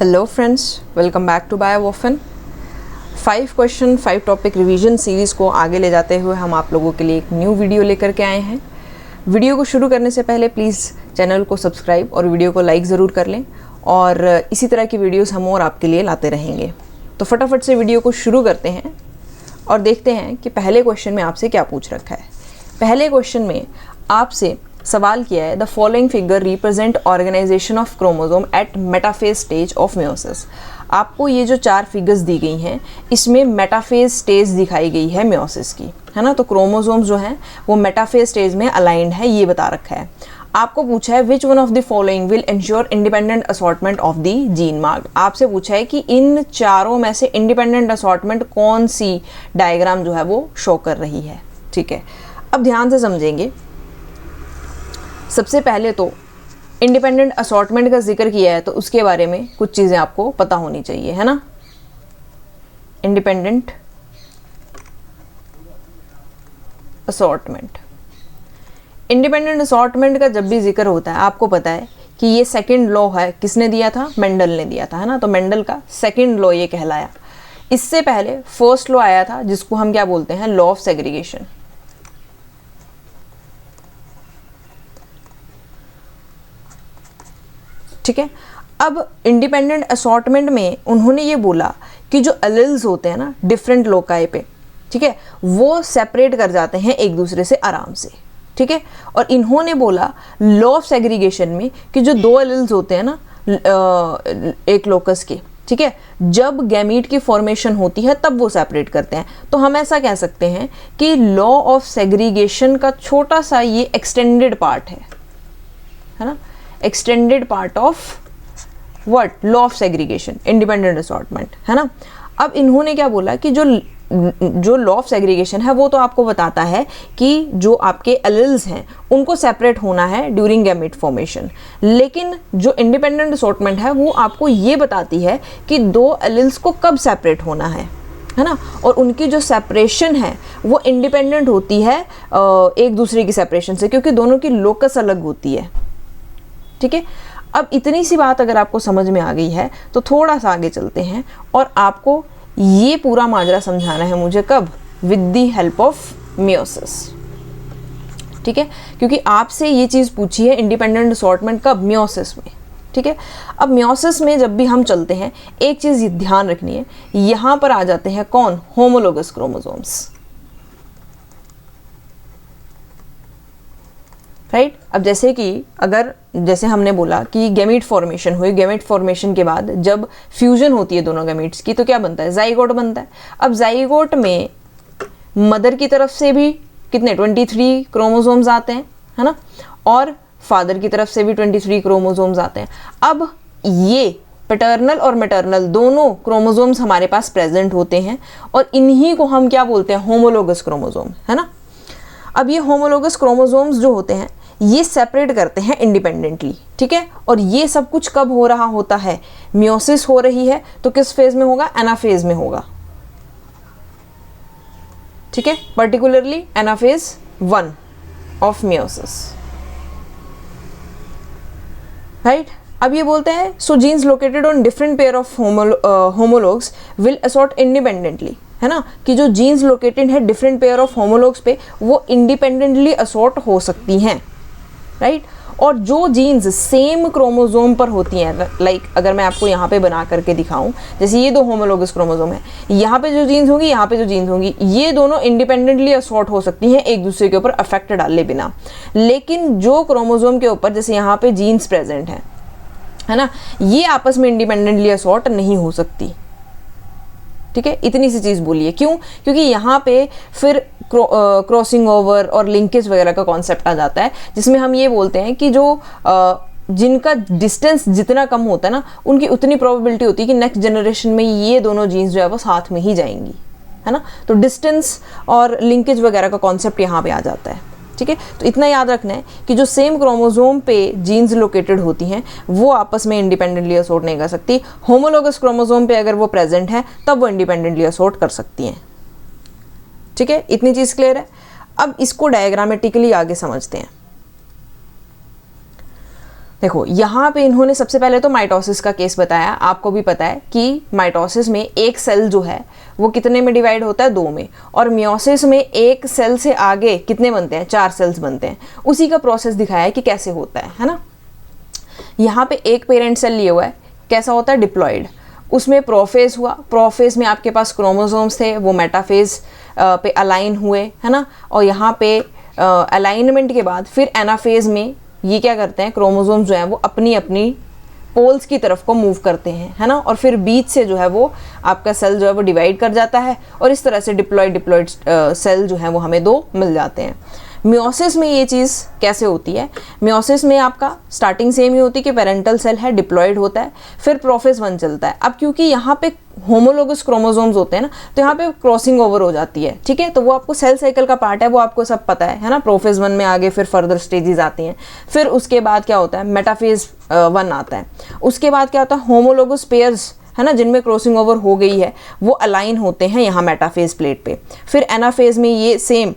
Hello friends, welcome back to बायोवॉफन। 5 question 5 topic revision series को आगे ले जाते हुए हम आप लोगों के लिए एक न्यू वीडियो लेकर के आए हैं। वीडियो को शुरू करने से पहले प्लीज़ चैनल को सब्सक्राइब और वीडियो को लाइक ज़रूर कर लें और इसी तरह की वीडियोस हम और आपके लिए लाते रहेंगे। तो फटाफट से वीडियो को शुरू करते हैं और देखते हैं कि पहले क्वेश्चन में आपसे क्या पूछ रखा है। पहले क्वेश्चन में आपसे सवाल किया है, the following figure represent organisation of chromosome at metaphase stage of meiosis. आपको ये जो 4 फिगर्स दी गई हैं इसमें मेटाफेज स्टेज दिखाई गई है मियोसिस की, है ना। तो क्रोमोसोम्स जो हैं वो मेटाफेज स्टेज में अलाइंड है, ये बता रखा है। आपको पूछा है which one of the following will ensure independent assortment of the gene mark. आपसे पूछा है कि इन चारों में से इंडिपेंडेंट असॉर्टमेंट कौन सी डायग्राम जो है वो शो कर रही है। ठीक है, अब ध्यान से समझेंगे। सबसे पहले तो इंडिपेंडेंट असॉर्टमेंट का जिक्र किया है तो उसके बारे में कुछ चीज़ें आपको पता होनी चाहिए, है ना। इंडिपेंडेंट असॉर्टमेंट, इंडिपेंडेंट असॉर्टमेंट का जब भी जिक्र होता है आपको पता है कि ये सेकंड लॉ है, किसने दिया था? मेंडल ने दिया था, है ना। तो मेंडल का सेकंड लॉ ये कहलाया। इससे पहले फर्स्ट लॉ आया था जिसको हम क्या बोलते हैं? Law of segregation. ठीक है, अब इंडिपेंडेंट असॉर्टमेंट में उन्होंने ये बोला कि जो एलील्स होते हैं ना डिफरेंट लोकाई पे, ठीक है, वो सेपरेट कर जाते हैं एक दूसरे से आराम से। ठीक है, और इन्होंने बोला लॉ ऑफ सेग्रीगेशन में कि जो 2 एलील्स होते हैं ना एक लोकस के, ठीक है, जब गैमीट की फॉर्मेशन होती है तब वो सेपरेट करते हैं। तो हम ऐसा कह सकते हैं कि लॉ ऑफ सेग्रीगेशन का छोटा सा ये एक्सटेंडेड पार्ट है ना। Extended part of what? Law of segregation, independent assortment, है ना। अब इन्होंने क्या बोला कि जो लॉ ऑफ सेग्रीगेशन है वो तो आपको बताता है कि जो आपके एलील्स हैं उनको सेपरेट होना है ड्यूरिंग गैमेट फॉर्मेशन, लेकिन जो इंडिपेंडेंट असॉर्टमेंट है वो आपको ये बताती है कि 2 एलील्स को कब सेपरेट होना है ना। और उनकी जो सेपरेशन है वो इंडिपेंडेंट होती है एक दूसरे की सेपरेशन से, क्योंकि दोनों की लोकस अलग होती है। ठीक है, अब इतनी सी बात अगर आपको समझ में आ गई है तो थोड़ा सा आगे चलते हैं और आपको ये पूरा माजरा समझाना है मुझे कब? With the help of meiosis. ठीक है, क्योंकि आपसे ये चीज़ पूछी है इंडिपेंडेंट असॉर्टमेंट कब? मियोसिस में। ठीक है, अब मियोसिस में जब भी हम चलते हैं एक चीज़ ध्यान रखनी है, यहाँ पर आ जाते हैं कौन? Homologous chromosomes. राइट, अब जैसे कि जैसे हमने बोला कि गैमीट फॉर्मेशन हुई, गैमीट फॉर्मेशन के बाद जब फ्यूजन होती है दोनों गैमीट्स की तो क्या बनता है? जाइगोट बनता है। अब जाइगोट में मदर की तरफ से भी कितने? 23 क्रोमोसोम्स आते हैं, है ना, और फादर की तरफ से भी 23 क्रोमोसोम्स आते हैं। अब ये पैटर्नल और मैटरनल दोनों क्रोमोसोम्स हमारे पास प्रेजेंट होते हैं और इन्हीं को हम क्या बोलते हैं? होमोलोगस क्रोमोसोम, है ना। अब ये होमोलोगस क्रोमोसोम्स जो होते हैं ये सेपरेट करते हैं इंडिपेंडेंटली। ठीक है, और ये सब कुछ कब हो रहा होता है? मियोसिस हो रही है तो किस फेज में होगा? एनाफेज में होगा। ठीक है, particularly anaphase 1 of meiosis. Right, अब ये बोलते हैं so genes located on different pair of homologs will assort independently, है ना, कि जो जीन्स लोकेटेड है डिफरेंट पेयर ऑफ होमोलोग्स पे वो इंडिपेंडेंटली असॉर्ट हो सकती हैं। राइट, और जो जीन्स सेम क्रोमोसोम पर होती हैं, लाइक अगर मैं आपको यहाँ पे बना करके दिखाऊं, जैसे ये 2 होमोलोगस क्रोमोसोम है, यहाँ पे जो जीन्स होंगी, यहाँ पे जो जीन्स होंगी, ये दोनों इंडिपेंडेंटली असॉर्ट हो सकती हैं एक दूसरे के ऊपर अफेक्ट डाले बिना। लेकिन जो क्रोमोसोम के ऊपर जैसे यहाँ पे जीन्स प्रेजेंट है ना, ये आपस में इंडिपेंडेंटली असॉर्ट नहीं हो सकती। ठीक है, इतनी सी चीज़ बोलिए। क्यों? क्योंकि यहाँ पे फिर क्रॉसिंग ओवर और लिंकेज वगैरह का कॉन्सेप्ट आ जाता है, जिसमें हम ये बोलते हैं कि जो जिनका डिस्टेंस जितना कम होता है ना उनकी उतनी प्रोबेबिलिटी होती है कि नेक्स्ट जनरेशन में ये दोनों जीन्स जो है वो साथ में ही जाएंगी, है ना। तो डिस्टेंस और लिंकेज वगैरह का कॉन्सेप्ट यहाँ पे आ जाता है। ठीक है, तो इतना याद रखना है कि जो सेम क्रोमोसोम पे जीन्स लोकेटेड होती हैं वो आपस में इंडिपेंडेंटली असॉर्ट नहीं कर सकती। होमोलोगस क्रोमोसोम पे अगर वो प्रेजेंट है तब वो इंडिपेंडेंटली असॉर्ट कर सकती हैं। ठीक है, इतनी चीज़ क्लियर है। अब इसको डायग्रामेटिकली आगे समझते हैं। देखो यहाँ पे इन्होंने सबसे पहले तो माइटोसिस का केस बताया। आपको भी पता है कि माइटोसिस में एक सेल जो है वो कितने में डिवाइड होता है, 2 में, और मियोसिस में एक सेल से आगे कितने बनते हैं, 4 सेल्स बनते हैं। उसी का प्रोसेस दिखाया है कि कैसे होता है ना। यहाँ पे एक पेरेंट सेल लिया हुआ है, कैसा होता है, डिप्लॉयड। उसमें प्रोफेज हुआ, प्रोफेज में आपके पास क्रोमोसोम्स थे, वो मेटाफेज पे अलाइन हुए, है ना। और यहाँ पे अलाइनमेंट के बाद फिर एनाफेज में ये क्या करते हैं, क्रोमोसोम्स जो हैं वो अपनी अपनी पोल्स की तरफ को मूव करते हैं, है ना। और फिर बीच से जो है वो आपका सेल जो है वो डिवाइड कर जाता है, और इस तरह से डिप्लॉयड सेल जो है वो हमें 2 मिल जाते हैं। मियोसिस में ये चीज़ कैसे होती है, मियोसिस में आपका स्टार्टिंग सेम ही होती है कि पेरेंटल सेल है, डिप्लॉयड होता है, फिर प्रोफेज 1 चलता है। अब क्योंकि यहाँ पे होमोलोगस क्रोमोसोम्स होते हैं ना, तो यहाँ पे क्रॉसिंग ओवर हो जाती है, ठीक है। तो वो आपको सेल साइकिल का पार्ट है, वो आपको सब पता है ना। प्रोफेज 1 में आगे फिर फर्दर स्टेजेस आती हैं, फिर उसके बाद क्या होता है, मेटाफेज 1 आता है। उसके बाद क्या होता है, होमोलोगस पेयर्स, है ना, जिनमें क्रॉसिंग ओवर हो गई है, वो अलाइन होते हैं यहाँ मेटाफेज प्लेट पे। फिर एनाफेज में ये सेम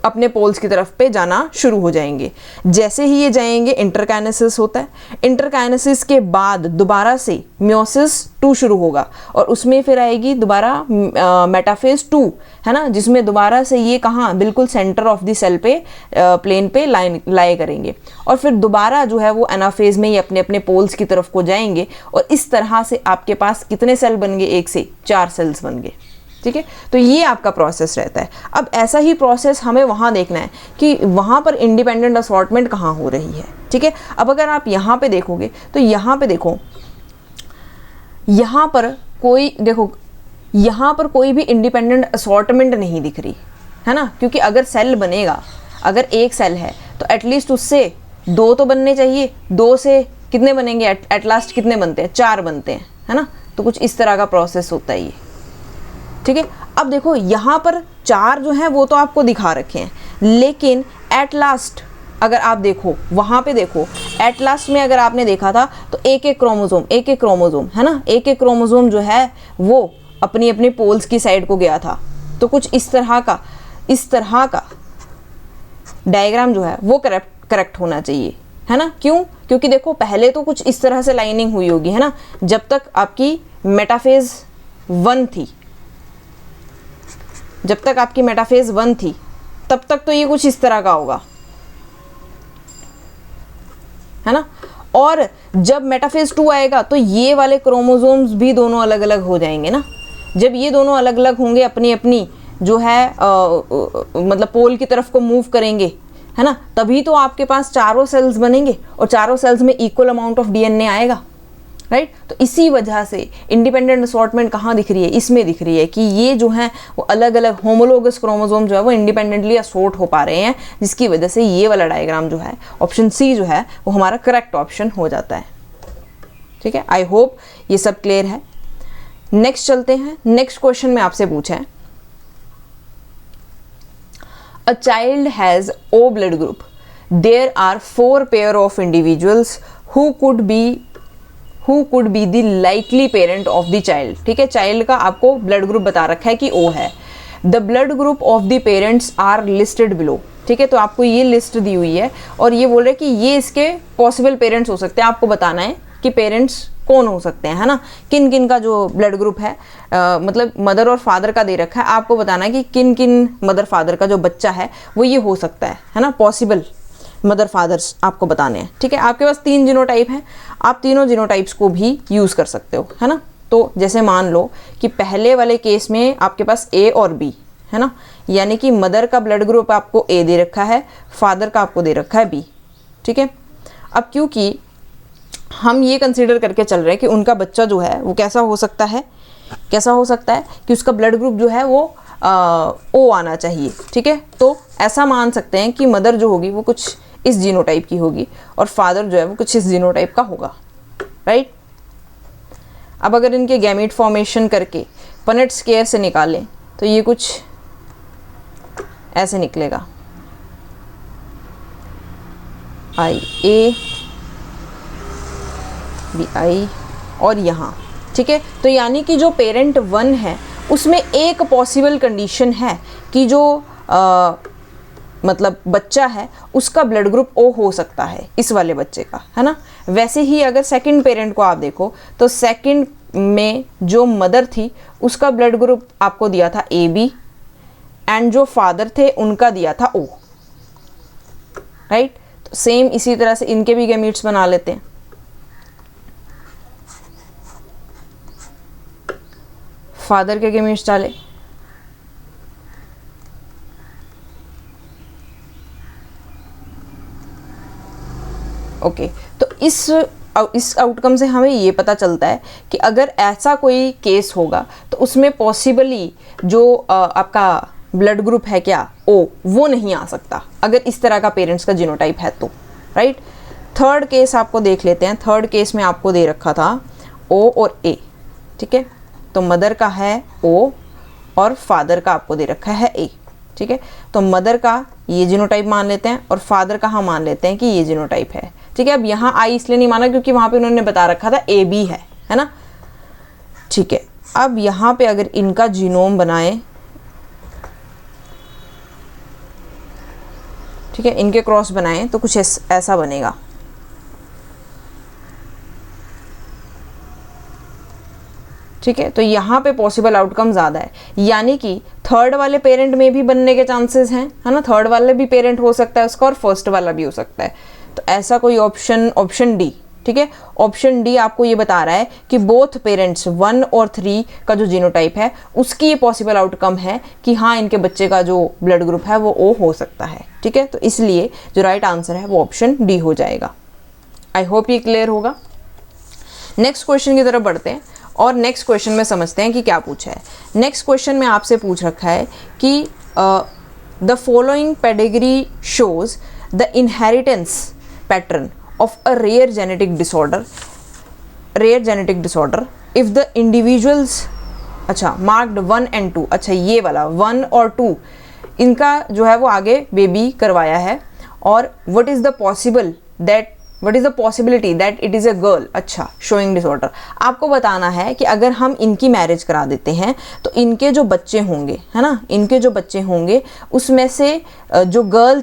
अपने पोल्स की तरफ पे जाना शुरू हो जाएंगे। जैसे ही ये जाएंगे इंटरकाइनेसिस होता है। इंटरकाइनेसिस के बाद दोबारा से मियोसिस 2 शुरू होगा, और उसमें फिर आएगी दोबारा मेटाफेज 2, है ना, जिसमें दोबारा से ये कहाँ, बिल्कुल सेंटर ऑफ द सेल पे प्लेन पे लाए करेंगे। और फिर दोबारा जो है वो एनाफेज में ये अपने अपने पोल्स की तरफ को जाएंगे, और इस तरह से आपके पास कितने सेल बन गए, 1 से 4 सेल्स बन गए, ठीक है। तो ये आपका प्रोसेस रहता है। अब ऐसा ही प्रोसेस हमें वहाँ देखना है कि वहाँ पर इंडिपेंडेंट असॉर्टमेंट कहाँ हो रही है, ठीक है। अब अगर आप यहाँ पे देखोगे तो यहाँ पे देखो, यहाँ पर कोई, देखो यहाँ पर कोई भी इंडिपेंडेंट असॉर्टमेंट नहीं दिख रही, है ना। क्योंकि अगर सेल बनेगा, अगर एक सेल है तो एटलीस्ट उससे 2 तो बनने चाहिए, 2 से कितने बनेंगे, एट लास्ट कितने बनते हैं, 4 बनते हैं, है ना। तो कुछ इस तरह का प्रोसेस होता है ये, ठीक है। अब देखो यहाँ पर 4 जो हैं वो तो आपको दिखा रखे हैं, लेकिन एट लास्ट अगर आप देखो, वहाँ पे देखो, एट लास्ट में अगर आपने देखा था तो एक एक क्रोमोसोम, है ना, एक एक क्रोमोसोम जो है वो अपनी अपनी पोल्स की साइड को गया था। तो कुछ इस तरह का डायग्राम जो है वो करेक्ट होना चाहिए, है ना। क्यों, क्योंकि देखो पहले तो कुछ इस तरह से लाइनिंग हुई होगी, है ना, जब तक आपकी मेटाफेज 1 थी, जब तक आपकी मेटाफेज 1 थी तब तक तो ये कुछ इस तरह का होगा, है ना। और जब मेटाफेज 2 आएगा तो ये वाले क्रोमोसोम्स भी दोनों अलग अलग हो जाएंगे ना। जब ये दोनों अलग अलग होंगे, अपनी अपनी जो है मतलब पोल की तरफ को मूव करेंगे, है ना, तभी तो आपके पास चारों सेल्स बनेंगे, और चारों सेल्स में इक्वल अमाउंट ऑफ डीएनए आएगा, राइट। तो इसी वजह से इंडिपेंडेंट असॉर्टमेंट कहाँ दिख रही है, इसमें दिख रही है कि ये जो है वो अलग अलग होमोलोगस क्रोमोसोम जो है वो इंडिपेंडेंटली असॉर्ट हो पा रहे हैं, जिसकी वजह से ये वाला डायग्राम जो है, ऑप्शन सी जो है वो हमारा करेक्ट ऑप्शन हो जाता है, ठीक है। आई होप ये सब क्लियर है। नेक्स्ट चलते हैं। नेक्स्ट क्वेश्चन में आपसे पूछा है, a child has O blood group, there are 4 pair of individuals who could be the likely parent of the child, ठीक है। चाइल्ड का आपको ब्लड ग्रुप बता रखा है कि ओ है। The blood group of the parents are listed below, ठीक है। तो आपको ये लिस्ट दी हुई है, और ये बोल रहे हैं कि ये इसके पॉसिबल पेरेंट्स हो सकते हैं। आपको बताना है कि पेरेंट्स कौन हो सकते हैं, है ना, किन किन का जो ब्लड ग्रुप है, मतलब मदर और फादर का दे रखा है। आपको बताना है कि किन किन मदर फादर का जो बच्चा है वो ये हो सकता है ना, पॉसिबल मदर फादर्स आपको बताने हैं, ठीक है। आपके पास 3 जीनोटाइप हैं, आप तीनों जीनोटाइप्स को भी यूज़ कर सकते हो, है ना। तो जैसे मान लो कि पहले वाले केस में आपके पास ए और बी, है ना, यानी कि मदर का ब्लड ग्रुप आपको ए दे रखा है, फादर का आपको दे रखा है बी, ठीक है। अब क्योंकि हम ये कंसीडर करके चल रहे हैं कि उनका बच्चा जो है वो कैसा हो सकता है कि उसका ब्लड ग्रुप जो है वो ओ आना चाहिए, ठीक है। तो ऐसा मान सकते हैं कि मदर जो होगी वो कुछ इस जीनोटाइप की होगी, और फादर जो है वो कुछ इस जीनोटाइप का होगा, राइट। अब अगर इनके गैमीट फॉर्मेशन करके पनेट स्क्वायर से निकालें तो ये कुछ ऐसे निकलेगा, आई ए बी आई, और यहाँ, ठीक है। तो यानी कि जो पेरेंट 1 है उसमें एक पॉसिबल कंडीशन है कि जो मतलब बच्चा है उसका ब्लड ग्रुप ओ हो सकता है, इस वाले बच्चे का, है ना। वैसे ही अगर सेकंड पेरेंट को आप देखो तो सेकंड में जो मदर थी उसका ब्लड ग्रुप आपको दिया था ए बी, एंड जो फादर थे उनका दिया था ओ, राइट। तो सेम इसी तरह से इनके भी गैमीट्स बना लेते हैं। फादर के गैमीट्स डाले, ओके। तो इस आउटकम से हमें ये पता चलता है कि अगर ऐसा कोई केस होगा तो उसमें पॉसिबली जो आपका ब्लड ग्रुप है क्या ओ, वो नहीं आ सकता अगर इस तरह का पेरेंट्स का जीनोटाइप है तो, राइट। थर्ड केस आपको देख लेते हैं। थर्ड केस में आपको दे रखा था ओ और ए, ठीक है। तो मदर का है ओ और फादर का आपको दे रखा है ए, ठीक है। तो मदर का ये जीनोटाइप मान लेते हैं और फादर का हम मान लेते हैं कि ये जीनोटाइप है, ठीक है। अब यहाँ आई इसलिए नहीं माना क्योंकि वहाँ पे उन्होंने बता रखा था ए बी है ना, ठीक है। अब यहाँ पे अगर इनका जीनोम बनाए, ठीक है, इनके क्रॉस बनाएं तो कुछ ऐसा बनेगा, ठीक है। तो यहाँ पे पॉसिबल आउटकम ज़्यादा है, यानी कि थर्ड वाले पेरेंट में भी बनने के चांसेस हैं, है ना। थर्ड वाले भी पेरेंट हो सकता है उसका और फर्स्ट वाला भी हो सकता है। तो ऐसा कोई ऑप्शन डी, ठीक है। ऑप्शन डी आपको ये बता रहा है कि बोथ पेरेंट्स 1 और 3 का जो जीनोटाइप है उसकी ये पॉसिबल आउटकम है कि हाँ इनके बच्चे का जो ब्लड ग्रुप है वो ओ हो सकता है, ठीक है। तो इसलिए जो राइट आंसर है वो ऑप्शन डी हो जाएगा। आई होप ये क्लियर होगा। नेक्स्ट क्वेश्चन की तरफ बढ़ते हैं और नेक्स्ट क्वेश्चन में समझते हैं कि क्या पूछा है। नेक्स्ट क्वेश्चन में आपसे पूछ रखा है कि the following pedigree shows the inheritance pattern of a rare genetic disorder if the individuals, अच्छा, marked 1 and 2, अच्छा ये वाला 1 और 2 इनका जो है वो आगे बेबी करवाया है, और what is the possibility that it is a girl, अच्छा, showing disorder। आपको बताना है कि अगर हम इनकी मैरिज करा देते हैं तो इनके जो बच्चे होंगे, है ना, इनके जो बच्चे होंगे उसमें से जो गर्ल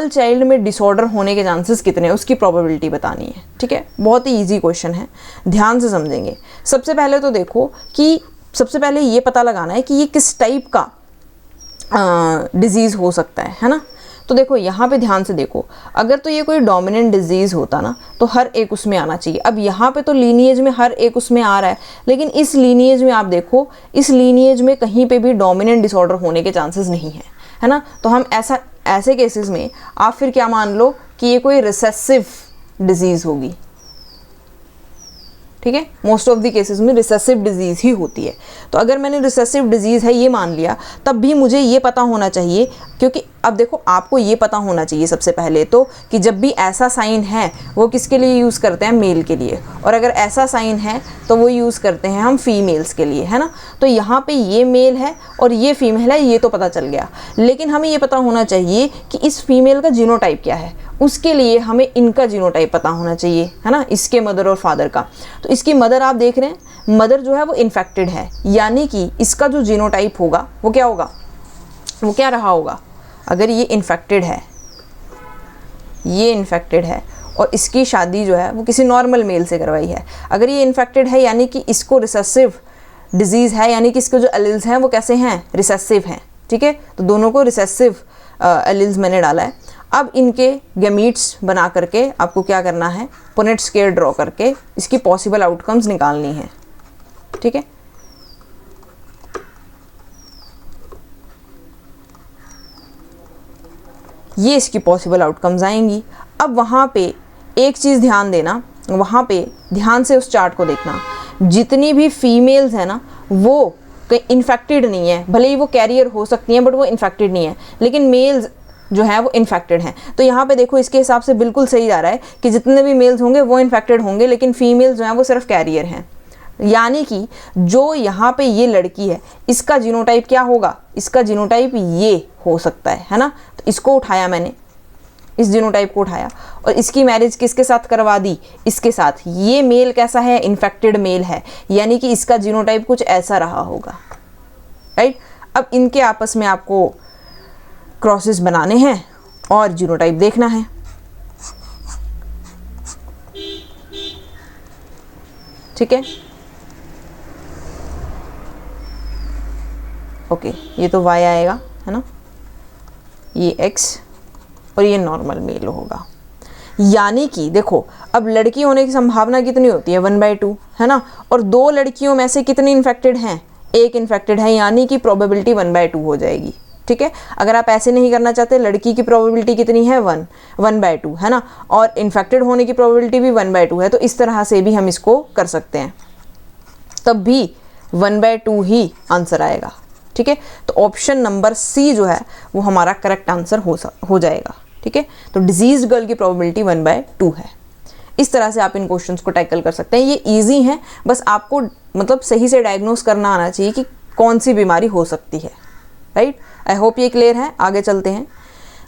चाइल्ड में डिसऑर्डर होने के चांसेस कितने हैं उसकी प्रोबेबिलिटी बतानी है, ठीक है। बहुत ही इजी क्वेश्चन है, ध्यान से समझेंगे। सबसे पहले तो देखो कि सबसे पहले ये पता लगाना है कि ये किस टाइप का डिजीज़ हो सकता है ना। तो देखो यहाँ पे ध्यान से देखो, अगर तो ये कोई डोमिनेंट डिजीज़ होता ना तो हर एक उसमें आना चाहिए। अब यहाँ पे तो लीनिएज में हर एक उसमें आ रहा है, लेकिन इस लीनिएज में आप देखो, इस लीनिएज में कहीं पे भी डोमिनेंट डिसऑर्डर होने के चांसेस नहीं है ना। तो हम ऐसे केसेस में आप फिर क्या मान लो कि ये कोई रिसेसिव डिजीज़ होगी, ठीक है। मोस्ट ऑफ द केसेस में रिसेसिव डिजीज़ ही होती है। तो अगर मैंने रिसेसिव डिजीज़ है ये मान लिया, तब भी मुझे ये पता होना चाहिए, क्योंकि अब देखो आपको ये पता होना चाहिए सबसे पहले तो कि जब भी ऐसा साइन है वो किसके लिए यूज़ करते हैं, मेल के लिए, और अगर ऐसा साइन है तो वो यूज़ करते हैं हम फीमेल्स के लिए, है ना। तो यहाँ पे ये मेल है और ये फीमेल है, ये तो पता चल गया, लेकिन हमें ये पता होना चाहिए कि इस फीमेल का जीनोटाइप क्या है। उसके लिए हमें इनका जीनोटाइप पता होना चाहिए, है ना, इसके मदर और फादर का। तो इसकी मदर आप देख रहे हैं, मदर जो है वो इन्फेक्टेड है, यानी कि इसका जो जीनोटाइप होगा वो क्या होगा, वो क्या रहा होगा। अगर ये इन्फेक्टेड है और इसकी शादी जो है वो किसी नॉर्मल मेल से करवाई है, अगर ये इन्फेक्टेड है यानी कि इसको रिसेसिव डिजीज़ है, यानी कि इसके जो एलिल्स हैं वो कैसे हैं, रिसेसिव हैं, ठीक है। तो दोनों को रिसेसिव एलिल्स मैंने डाला है। अब इनके गैमीट्स बना करके आपको क्या करना है, पुनेट स्केयर ड्रॉ करके इसकी पॉसिबल आउटकम्स निकालनी है, ठीक है। ये इसकी पॉसिबल आउटकम्स आएंगी। अब वहाँ पे एक चीज़ ध्यान देना, वहाँ पे ध्यान से उस चार्ट को देखना, जितनी भी फीमेल्स हैं ना वो कहीं इन्फेक्टेड नहीं है, भले ही वो कैरियर हो सकती हैं बट वो इन्फेक्टेड नहीं है, लेकिन मेल्स जो है वो इन्फेक्टेड हैं। तो यहाँ पे देखो इसके हिसाब से बिल्कुल सही जा रहा है कि जितने भी मेल्स होंगे वो इन्फेक्टेड होंगे, लेकिन फीमेल्स जो हैं वो सिर्फ कैरियर हैं। यानी कि जो यहाँ पे ये लड़की है इसका जीनोटाइप क्या होगा, इसका जीनोटाइप ये हो सकता है ना। तो इसको उठाया मैंने, इस जीनोटाइप को उठाया और इसकी मैरिज किसके साथ करवा दी, इसके साथ। ये मेल कैसा है, इन्फेक्टेड मेल है, यानी कि इसका जीनोटाइप कुछ ऐसा रहा होगा, राइट। अब इनके आपस में आपको क्रॉसेस बनाने हैं और जीनोटाइप देखना है। ठीक है, ओके, ये तो Y आएगा, है ना, ये X और ये नॉर्मल मेल होगा। यानी कि देखो, अब लड़की होने की संभावना कितनी होती है, 1/2, है ना, और 2 लड़कियों में से कितनी इन्फेक्टेड हैं, 1 इन्फेक्टेड है, यानी कि प्रोबेबिलिटी 1/2 हो जाएगी। ठीक है, अगर आप ऐसे नहीं करना चाहते, लड़की की प्रोबेबिलिटी कितनी है, 1/2, है ना, और इन्फेक्टेड होने की प्रोबेबिलिटी भी 1/2 है, तो इस तरह से भी हम इसको कर सकते हैं, तब भी 1/2 ही आंसर आएगा। ठीक है, तो ऑप्शन नंबर सी जो है वो हमारा करेक्ट आंसर हो जाएगा। ठीक है, तो डिजीज गर्ल की प्रोबेबिलिटी 1/2 है। इस तरह से आप इन क्वेश्चंस को टैकल कर सकते हैं। ये इजी हैं, बस आपको मतलब सही से डायग्नोस करना आना चाहिए कि कौन सी बीमारी हो सकती है। राइट, आई होप ये क्लियर है। आगे चलते हैं।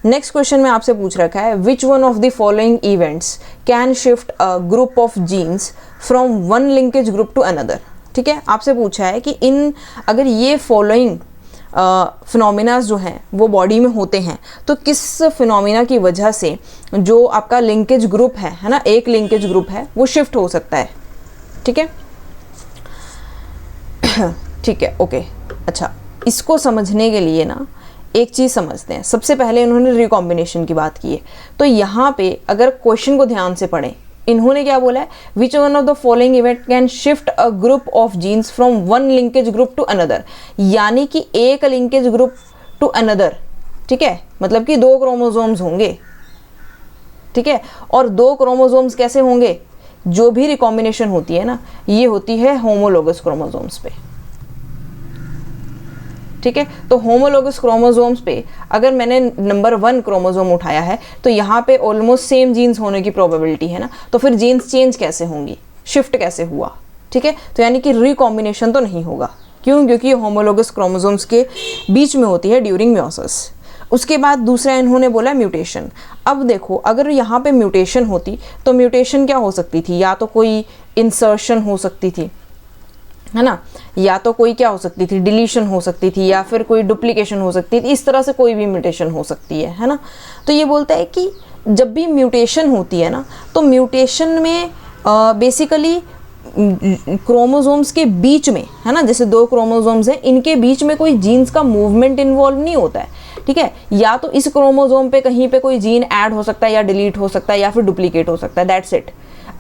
नेक्स्ट क्वेश्चन में आपसे पूछ रखा है, which one of the following events can shift a group of genes from one linkage group to another. ठीक है, आपसे पूछा है कि अगर ये फॉलोइंग फिनोमिनाज जो हैं वो बॉडी में होते हैं, तो किस फिनोमिना की वजह से जो आपका लिंकेज ग्रुप है ना, एक लिंकेज ग्रुप है, वो शिफ्ट हो सकता है। ठीक है, ठीक है, ओके। अच्छा, इसको समझने के लिए ना एक चीज़ समझते हैं। सबसे पहले इन्होंने रिकॉम्बिनेशन की बात की है, तो यहाँ पे अगर क्वेश्चन को ध्यान से पढ़ें, इन्होंने क्या बोला है, which one of the following event can shift a group of genes from one linkage group to another, यानी कि एक लिंकेज ग्रुप टू अनदर। ठीक है, मतलब कि 2 क्रोमोसोम्स होंगे। ठीक है, और 2 क्रोमोसोम्स कैसे होंगे, जो भी रिकॉम्बिनेशन होती है ना, ये होती है होमोलोगस क्रोमोसोम्स पे। ठीक है, तो होमोलोगस क्रोमोसोम्स पे अगर मैंने नंबर 1 क्रोमोसोम उठाया है, तो यहाँ पे ऑलमोस्ट सेम जीन्स होने की प्रोबेबिलिटी है ना, तो फिर जीन्स चेंज कैसे होंगी, शिफ्ट कैसे हुआ। ठीक है, तो यानी कि रिकॉम्बिनेशन तो नहीं होगा। क्यों? क्योंकि ये होमोलोगस क्रोमोसोम्स के बीच में होती है ड्यूरिंग मियोसिस। उसके बाद दूसरा इन्होंने बोला म्यूटेशन। अब देखो, अगर यहाँ पे म्यूटेशन होती तो म्यूटेशन क्या हो सकती थी, या तो कोई इंसर्शन हो सकती थी, है ना, या तो कोई क्या हो सकती थी, डिलीशन हो सकती थी, या फिर कोई डुप्लीकेशन हो सकती थी। इस तरह से कोई भी म्यूटेशन हो सकती है ना। तो ये बोलता है कि जब भी म्यूटेशन होती है ना, तो म्यूटेशन में बेसिकली क्रोमोसोम्स के बीच में, है ना, जैसे 2 क्रोमोसोम्स हैं, इनके बीच में कोई जीन्स का मूवमेंट इन्वॉल्व नहीं होता है। ठीक है, या तो इस क्रोमोसोम पे कहीं पे कोई जीन ऐड हो सकता है, या डिलीट हो सकता है, या फिर डुप्लीकेट हो सकता है, दैट्स इट।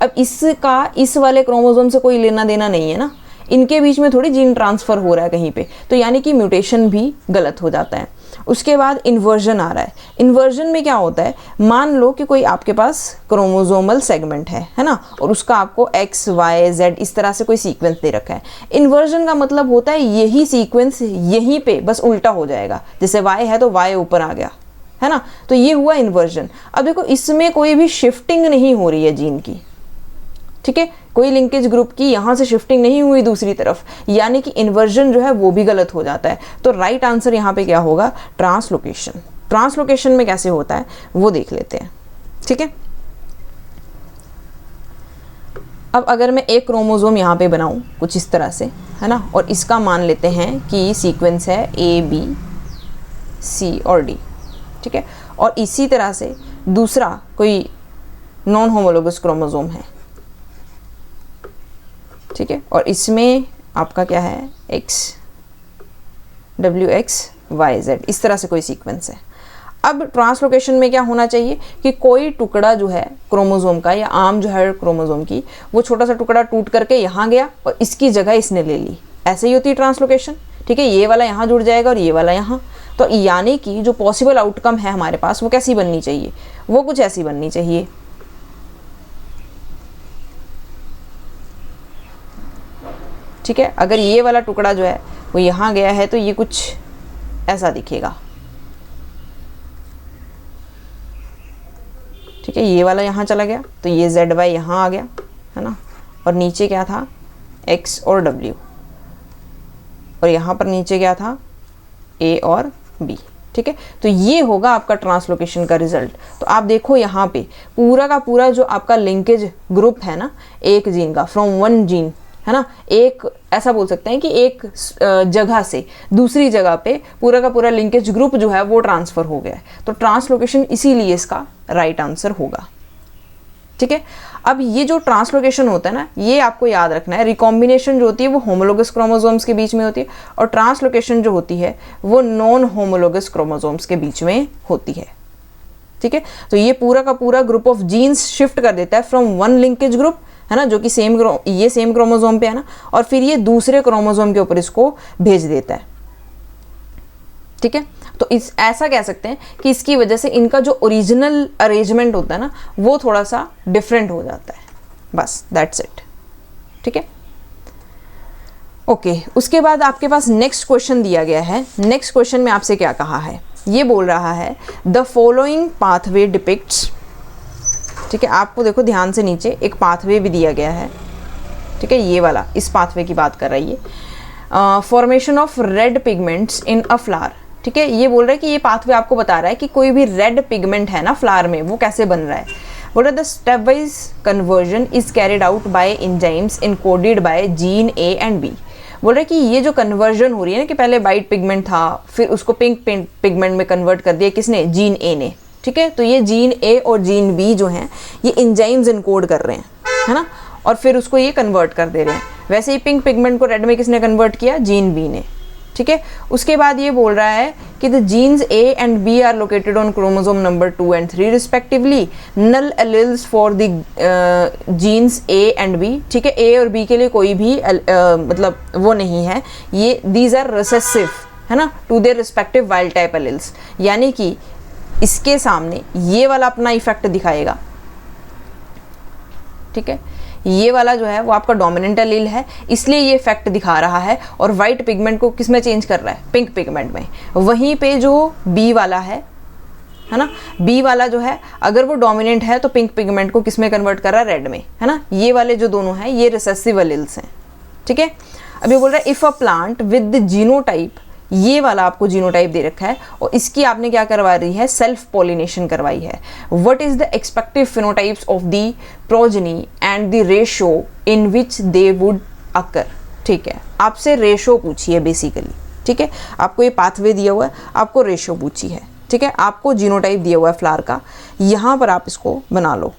अब इसका इस वाले क्रोमोसोम से कोई लेना देना नहीं है ना, इनके बीच में थोड़ी जीन ट्रांसफ़र हो रहा है कहीं पे, तो यानी कि म्यूटेशन भी गलत हो जाता है। उसके बाद इन्वर्जन आ रहा है। इन्वर्जन में क्या होता है, मान लो कि कोई आपके पास क्रोमोसोमल सेगमेंट है ना, और उसका आपको X, Y, Z इस तरह से कोई सीक्वेंस दे रखा है। इन्वर्जन का मतलब होता है यही सीक्वेंस यहीं पे बस उल्टा हो जाएगा, जैसे Y है तो Y ऊपर आ गया, है ना, तो ये हुआ इन्वर्जन। अब देखो, इसमें कोई भी शिफ्टिंग नहीं हो रही है जीन की। ठीक है, कोई लिंकेज ग्रुप की यहाँ से शिफ्टिंग नहीं हुई दूसरी तरफ, यानी कि इन्वर्जन जो है वो भी गलत हो जाता है। तो राइट आंसर यहाँ पे क्या होगा, ट्रांसलोकेशन। ट्रांसलोकेशन में कैसे होता है वो देख लेते हैं। ठीक है, अब अगर मैं एक क्रोमोसोम यहाँ पे बनाऊँ कुछ इस तरह से, है ना, और इसका मान लेते हैं कि सीक्वेंस है A, B, C और D। ठीक है, और इसी तरह से दूसरा कोई नॉन होमोलोगस क्रोमोसोम है। ठीक है, और इसमें आपका क्या है, X, W, X, Y, Z इस तरह से कोई सीक्वेंस है। अब ट्रांसलोकेशन में क्या होना चाहिए कि कोई टुकड़ा जो है क्रोमोसोम का, या आर्म जो है क्रोमोसोम की, वो छोटा सा टुकड़ा टूट करके यहाँ गया और इसकी जगह इसने ले ली। ऐसे ही होती है ट्रांसलोकेशन। ठीक है, ये वाला यहाँ जुड़ जाएगा और ये वाला यहाँ, तो यानी कि जो पॉसिबल आउटकम है हमारे पास वो कैसी बननी चाहिए, वो कुछ ऐसी बननी चाहिए। ठीक है, अगर ये वाला टुकड़ा जो है वो यहाँ गया है तो ये कुछ ऐसा दिखेगा। ठीक है, ये वाला यहाँ चला गया तो ये ZY यहाँ आ गया, है ना, और नीचे क्या था, X और W, और यहाँ पर नीचे क्या था, A और B। ठीक है, तो ये होगा आपका ट्रांसलोकेशन का रिजल्ट। तो आप देखो यहाँ पे पूरा का पूरा जो आपका लिंकेज ग्रुप है ना, एक जीन का, फ्रॉम वन जीन है ना, एक ऐसा बोल सकते हैं कि एक जगह से दूसरी जगह पे पूरा का पूरा लिंकेज ग्रुप जो है वो ट्रांसफर हो गया है, तो ट्रांसलोकेशन इसीलिए इसका राइट आंसर होगा। ठीक है, अब ये जो ट्रांसलोकेशन होता है ना, ये आपको याद रखना है, रिकॉम्बिनेशन जो होती है वो होमोलोगस क्रोमोसोम्स के बीच में होती है और ट्रांसलोकेशन जो होती है वो नॉन होमोलोगस क्रोमोसोम्स के बीच में होती है। ठीक है, तो ये पूरा का पूरा ग्रुप ऑफ जीन्स शिफ्ट कर देता है फ्रॉम वन लिंकेज ग्रुप, है ना, जो कि ये सेम क्रोमोसोम पे है ना, और फिर ये दूसरे क्रोमोसोम के ऊपर इसको भेज देता है। ठीक है, तो ऐसा कह सकते हैं कि इसकी वजह से इनका जो ओरिजिनल अरेंजमेंट होता है ना वो थोड़ा सा डिफरेंट हो जाता है, बस दैट्स इट। ठीक है, ओके, उसके बाद आपके पास नेक्स्ट क्वेश्चन दिया गया है। नेक्स्ट क्वेश्चन में आपसे क्या कहा है, ये बोल रहा है द फॉलोइंग पाथवे डिपिक्ट्स। ठीक है, आपको देखो ध्यान से नीचे एक पाथवे भी दिया गया है। ठीक है, ये वाला इस पाथवे की बात कर रही है, formation of red pigments in a flower. ठीक है, ये बोल रहा है कि ये पाथवे आपको बता रहा है कि कोई भी रेड पिगमेंट है ना फ्लावर में वो कैसे बन रहा है। बोल रहा है the step wise conversion is carried out by enzymes encoded by gene A and B. बोल रहा है कि ये जो कन्वर्जन हो रही है ना, कि पहले वाइट पिगमेंट था फिर उसको पिंक पिगमेंट में कन्वर्ट कर दिया किसने, जीन ए ने। ठीक है, तो ये जीन ए और जीन बी जो हैं ये एंजाइम्स इनकोड कर रहे हैं, है ना, और फिर उसको ये कन्वर्ट कर दे रहे हैं। वैसे ही पिंक पिगमेंट को रेड में किसने कन्वर्ट किया, जीन बी ने। ठीक है, उसके बाद ये बोल रहा है कि the genes A and B are located on chromosome number 2 and 3 respectively, null alleles for the genes A and B. ठीक है, ए और बी के लिए कोई भी मतलब वो नहीं है, ये दीज आर रिसेसिव, है ना, to their respective wild type alleles, यानी कि इसके सामने ये वाला अपना इफेक्ट दिखाएगा। ठीक है, ये वाला जो है वो आपका डोमिनेंट एलील है, इसलिए ये इफेक्ट दिखा रहा है और वाइट पिगमेंट को किस में चेंज कर रहा है, पिंक पिगमेंट में। वहीं पे जो बी वाला है ना, बी वाला जो है अगर वो डोमिनेंट है तो पिंक पिगमेंट को किस में कन्वर्ट कर रहा है, रेड में, है ना। ये वाले जो दोनों हैं ये रिसेसिव एलील्स हैं। ठीक है, अभी बोल रहा है if a plant with the genotype, ये वाला आपको जीनोटाइप दे रखा है और इसकी आपने क्या करवा रही है, सेल्फ पॉलिनेशन करवाई है। What is the expected phenotypes of the progeny and the ratio in which they would occur. ठीक है, आपसे रेशो पूछी है बेसिकली। ठीक है, आपको ये पाथवे दिया हुआ है, आपको रेशो पूछी है। ठीक है, आपको जीनोटाइप दिया हुआ है फ्लावर का, यहाँ पर आप इसको बना लो।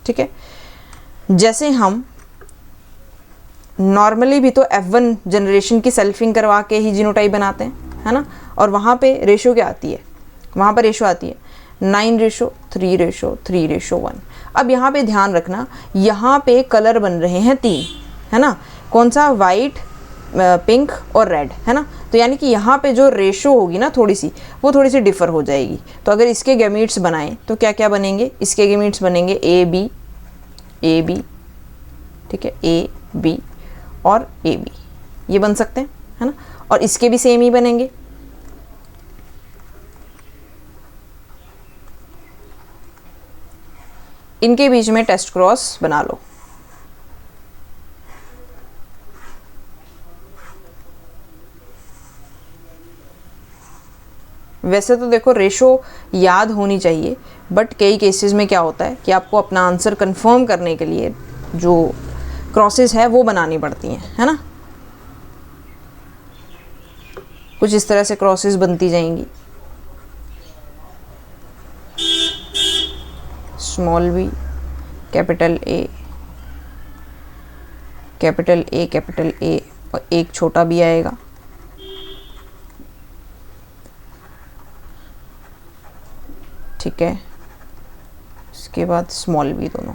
ठीक है, जैसे हम नॉर्मली भी तो F1 जनरेशन की सेल्फिंग करवा के ही जीनोटाइप बनाते हैं, है ना, और वहाँ पे रेशो क्या आती है, वहाँ पर रेशो आती है 9:3:3:1। अब यहाँ पे ध्यान रखना, यहाँ पे कलर बन रहे हैं 3, है ना, कौन सा, वाइट, पिंक और रेड, है ना। तो यानी कि यहाँ पे जो रेशो होगी ना थोड़ी सी, वो थोड़ी सी डिफ़र हो जाएगी। तो अगर इसके गैमीट्स बनाएं तो क्या क्या बनेंगे, इसके गैमीट्स बनेंगे ए बी, ठीक है, ए बी और ए बी, ये बन सकते हैं, है ना, और इसके भी सेम ही बनेंगे। इनके बीच में टेस्ट क्रॉस बना लो। वैसे तो देखो रेशो याद होनी चाहिए, बट कई केसेस में क्या होता है कि आपको अपना आंसर कंफर्म करने के लिए जो क्रॉसेस है वो बनानी पड़ती हैं, है ना। कुछ इस तरह से क्रॉसेस बनती जाएंगी, small B, capital A, capital A, capital A, और एक छोटा बी आएगा। ठीक है, उसके बाद स्मॉल बी दोनों,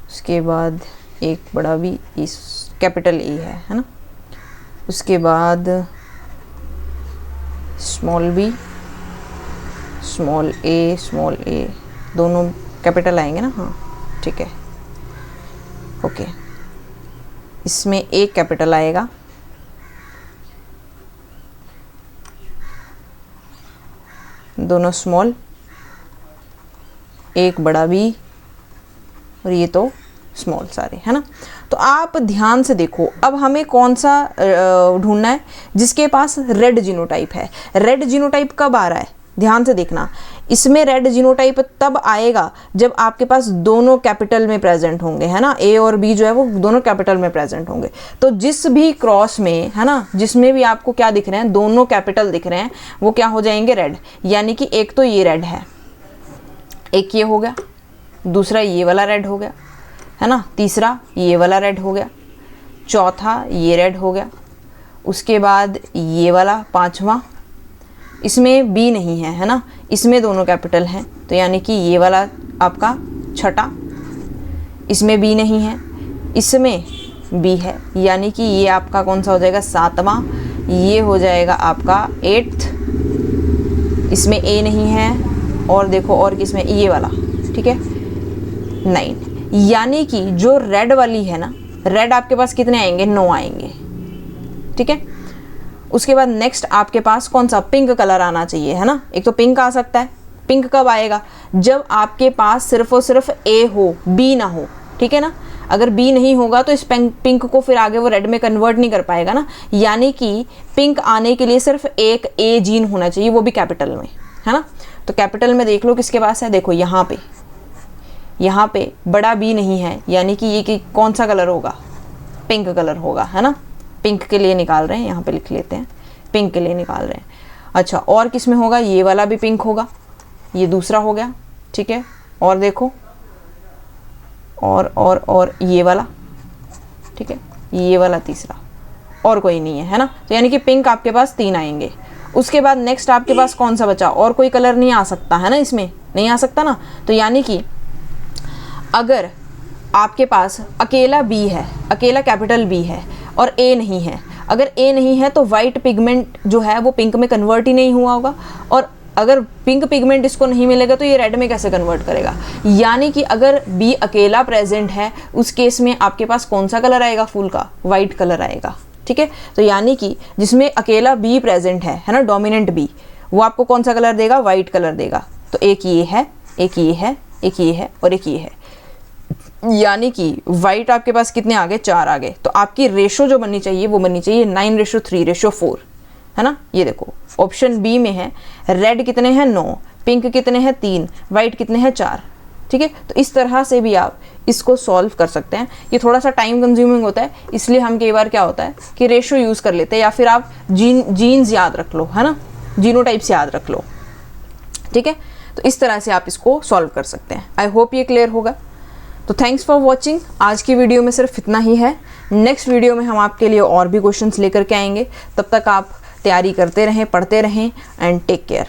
उसके बाद एक बड़ा बी, इस कैपिटल ए है ना, उसके बाद स्मॉल बी, स्मॉल ए दोनों कैपिटल आएंगे ना, हाँ ठीक है, ओके। इसमें एक कैपिटल आएगा, दोनों स्मॉल, एक बड़ा बी और ये तो स्मॉल सारे, है ना। तो आप ध्यान से देखो, अब हमें कौन सा ढूंढना है जिसके पास रेड जीनोटाइप है। रेड जीनोटाइप कब आ रहा है, ध्यान से देखना, इसमें रेड जीनोटाइप तब आएगा जब आपके पास दोनों कैपिटल में प्रेजेंट होंगे, है ना, ए और बी जो है वो दोनों कैपिटल में प्रेजेंट होंगे। तो जिस भी क्रॉस में, है ना, जिसमें भी आपको क्या दिख रहे हैं, दोनों कैपिटल दिख रहे हैं, वो क्या हो जाएंगे, रेड। यानी कि एक तो ये रेड है, एक ये हो गया, दूसरा ये वाला रेड हो गया, है ना, तीसरा ये वाला रेड हो गया, चौथा ये रेड हो गया, उसके बाद ये वाला पांचवा, इसमें बी नहीं है, है ना, इसमें दोनों कैपिटल हैं, तो यानी कि ये वाला आपका छठा, इसमें बी नहीं है, इसमें बी है, यानी कि ये आपका कौन सा हो जाएगा, सातवां, ये हो जाएगा आपका 8th, इसमें ए नहीं है, और देखो और किसमें, ये वाला, ठीक है, 9। यानी कि जो रेड वाली है ना, रेड आपके पास कितने आएंगे, 9 आएंगे, ठीक है। उसके बाद नेक्स्ट आपके पास कौन सा, पिंक कलर आना चाहिए, है ना। एक तो पिंक आ सकता है, पिंक कब आएगा, जब आपके पास सिर्फ और सिर्फ ए हो, बी ना हो, ठीक है ना। अगर बी नहीं होगा तो इस पिंक को फिर आगे वो रेड में कन्वर्ट नहीं कर पाएगा ना। यानी कि पिंक आने के लिए सिर्फ एक ए जीन होना चाहिए, वो भी कैपिटल में, है ना। तो कैपिटल में देख लो किसके पास है, देखो यहाँ पे बड़ा बी नहीं है, यानी कि ये कि कौन सा कलर होगा, पिंक कलर होगा, है ना। पिंक के लिए निकाल रहे हैं, यहाँ पे लिख लेते हैं, पिंक के लिए निकाल रहे हैं। अच्छा, और किस में होगा, ये वाला भी पिंक होगा, ये दूसरा हो गया, ठीक है। और देखो और ये वाला, ठीक है, ये वाला तीसरा, और कोई नहीं है ना। तो यानी कि पिंक आपके पास 3 आएंगे। उसके बाद नेक्स्ट आपके पास कौन सा बचा, और कोई कलर नहीं आ सकता, है ना, इसमें नहीं आ सकता ना। तो यानी कि अगर आपके पास अकेला बी है, अकेला कैपिटल बी है और ए नहीं है, अगर ए नहीं है तो वाइट पिगमेंट जो है वो पिंक में कन्वर्ट ही नहीं हुआ होगा, और अगर पिंक पिगमेंट इसको नहीं मिलेगा तो ये रेड में कैसे कन्वर्ट करेगा। यानी कि अगर बी अकेला प्रेजेंट है, उस केस में आपके पास कौन सा कलर आएगा, फूल का वाइट कलर आएगा, ठीक है। तो यानी कि जिसमें अकेला बी प्रेजेंट है ना, डोमिनेंट बी, वो आपको कौन सा कलर देगा, वाइट कलर देगा। तो एक ये है, एक ये है, एक ये है और एक ये है, यानी कि वाइट आपके पास कितने आ गए, 4 आ गए। तो आपकी रेशो जो बननी चाहिए वो बननी चाहिए 9:3:4, है ना। ये देखो ऑप्शन बी में है, रेड कितने हैं, 9, पिंक कितने हैं, 3, वाइट कितने हैं, 4, ठीक है। तो इस तरह से भी आप इसको सॉल्व कर सकते हैं। ये थोड़ा सा टाइम कंज्यूमिंग होता है, इसलिए हम कई बार क्या होता है कि रेशो यूज़ कर लेते हैं, या फिर आप जीन्स याद रख लो, है ना, जीनोटाइप्स याद रख लो, ठीक है। तो इस तरह से आप इसको सॉल्व कर सकते हैं। आई होप ये क्लियर होगा। तो थैंक्स फॉर वॉचिंग। आज की वीडियो में सिर्फ इतना ही है। नेक्स्ट वीडियो में हम आपके लिए और भी क्वेश्चंस लेकर के आएंगे। तब तक आप तैयारी करते रहें, पढ़ते रहें, एंड टेक केयर।